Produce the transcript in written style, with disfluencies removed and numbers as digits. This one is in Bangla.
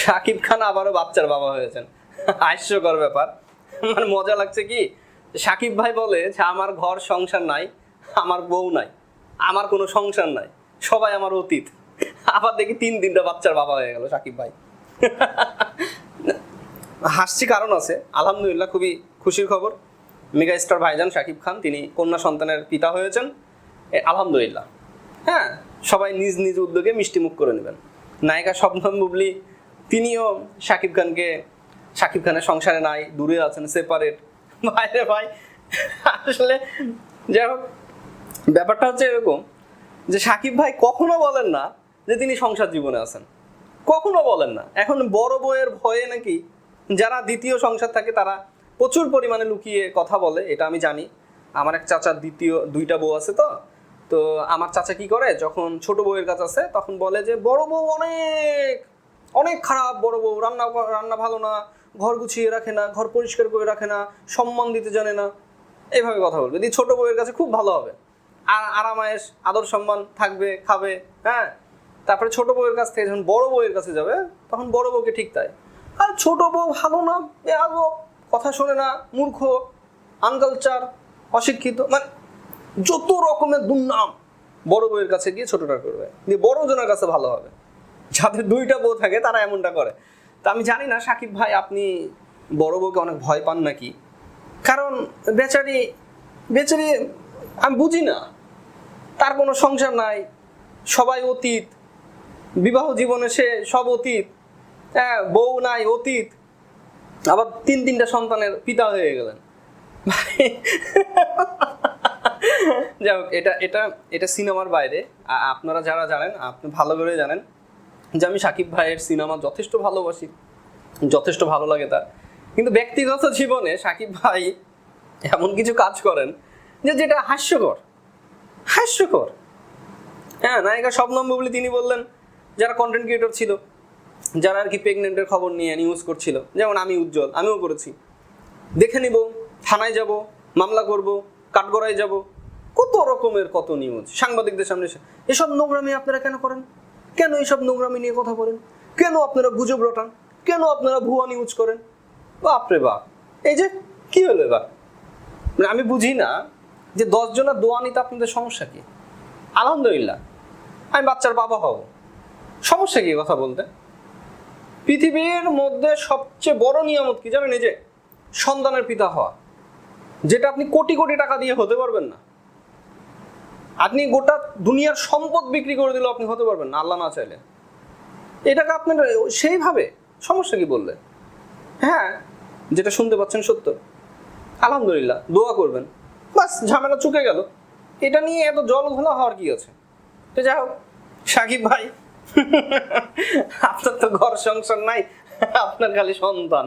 শাকিব খান আবারও বাচ্চার বাবা হয়েছেন। হাস্যকর ব্যাপার। মানে মজা লাগছে কি, শাকিব ভাই বলে যে আমার ঘর সংসার নাই, আমার বউ নাই, আমার কোনো সংসার নাই, সবাই আমার অতীত। আবার দেখি 3 বাচ্চার বাবা হয়ে গেল শাকিব ভাই। হাসছি কারণ আছে, আলহামদুলিল্লাহ খুবই খুশির খবর। মেগা স্টার ভাইজান শাকিব খান তিনি কন্যা সন্তানের পিতা হয়েছেন, আলহামদুলিল্লাহ। হ্যাঁ, সবাই নিজ নিজ উদ্যোগে মিষ্টি মুখ করে নেবেন। নায়িকা শবনম বুবলি তিনিও শাকিব খানের সংসারে নাই, দূরে আছেন, সেপারেট। ভাইরে ভাই, আসলে যাই হোক, ব্যাপারটা হচ্ছে এরকম যে শাকিব ভাই কখনো বলেন না যে তিনি সংসার জীবনে আছেন, কখনো বলেন না। এখন বড় বউয়ের ভয়ে নাকি যারা দ্বিতীয় সংসার থাকে তারা প্রচুর পরিমাণে লুকিয়ে কথা বলে, এটা আমি জানি। আমার এক চাচার 2টা বউ আছে, তো আমার চাচা কি করে, যখন ছোট বউয়ের কাছে আছে তখন বলে যে বড় বউ অনেক অনেক খারাপ, বড় বউ রান্না ভালো না, ঘর গুছিয়ে রাখে না, ঘর পরিষ্কার করে রাখে না, সম্মান দিতে জানে না, এইভাবে কথা বলবে। যদি ছোট বউয়ের কাছে খুব ভালো হবে, আর আরামায়েশ আদর সম্মান থাকবে, খাবে। হ্যাঁ, তারপরে ছোট বউয়ের কাছ থেকে যখন বড় বউয়ের কাছে যাবে তখন বড় বউকে ঠিক তাই। আর ছোট বউ ভালো না, বেয়াদব, কথা শোনে না, মূর্খ, আনকালচার, অশিক্ষিত, মানে যত রকমের দুর্নাম বড় বউয়ের কাছে গিয়ে ছোটটা করবে, দিয়ে বড় জনের কাছে ভালো হবে। যাদের 2টা বউ থাকে তারা এমনটা করে। তা আমি জানি না সাকিব ভাই আপনি বড় বউকে অনেক ভয় পান নাকি, কারণ বেচারি আমি বুঝি না, তার কোনো সংসার নাই, সবাই অতীত, বিবাহ জীবনে সে সব অতীত। হ্যাঁ, বউ নাই, অতীত, আবার 3টা সন্তানের পিতা হয়ে গেলেন। যাই হোক, এটা সিনেমার বাইরে। আপনারা যারা জানেন, আপনি ভালো করে জানেন যে আমি সাকিব ভাইয়ের সিনেমা যথেষ্ট ভালোবাসি, যথেষ্ট ভালো লাগে তার। কিন্তু ব্যক্তিগত জীবনে সাকিব ভাই এমন কিছু কাজ করেন যেটা হাস্যকর। হ্যাঁ, নায়িকা শবনম বুবলি তিনি বললেন যারা কন্টেন্ট ক্রিয়েটর ছিল, যারা আর কি প্রেগনেন্টের খবর নিয়ে নিউজ করছিল, যেমন আমি উজ্জ্বল, আমিও করেছি, দেখে নিব, থানায় যাব, মামলা করব, কাঠগড়ায় যাব, কত রকমের কত নিউজ সাংবাদিকদের সামনে। এসব নোংরামি আপনারা কেন করেন? কেন এইসব নোংরামি নিয়ে কথা বলেন? কেন আপনারা গুজব রটান? কেন আপনারা ভুয়া নিউজ করেন? বাপরে বাপ, এই যে কি হলো এবার? মানে আমি বুঝি না যে 10 জনের দোয়া নিতে আপনাদের সমস্যা কি? আলহামদুলিল্লাহ আমি বাচ্চার বাবা হব, সমস্যা কি কথা বলতে? পৃথিবীর মধ্যে সবচেয়ে বড় নিয়ামত কি জানেন? এই যে সন্তানের পিতা হওয়া, যেটা আপনি কোটি কোটি টাকা দিয়ে হতে পারবেন না। আপনি গোটা দুনিয়ার সম্পদ বিক্রি করে দিলেও আপনি হতে পারবেন না, আল্লাহ না চাইলে। এটাকে আপনার সেইভাবে সমস্যা কি বললে? হ্যাঁ, যেটা শুনতে পাচ্ছেন সত্য, আলহামদুলিল্লাহ, দোয়া করবেন, বাস, ঝামেলা চুকে গেল। এটা নিয়ে এত জল ঘোলা হওয়ার কি আছে? তো যাই হোক, সাকিব ভাই আপনার তো ঘর সংসার নাই, আপনার খালি সন্তান।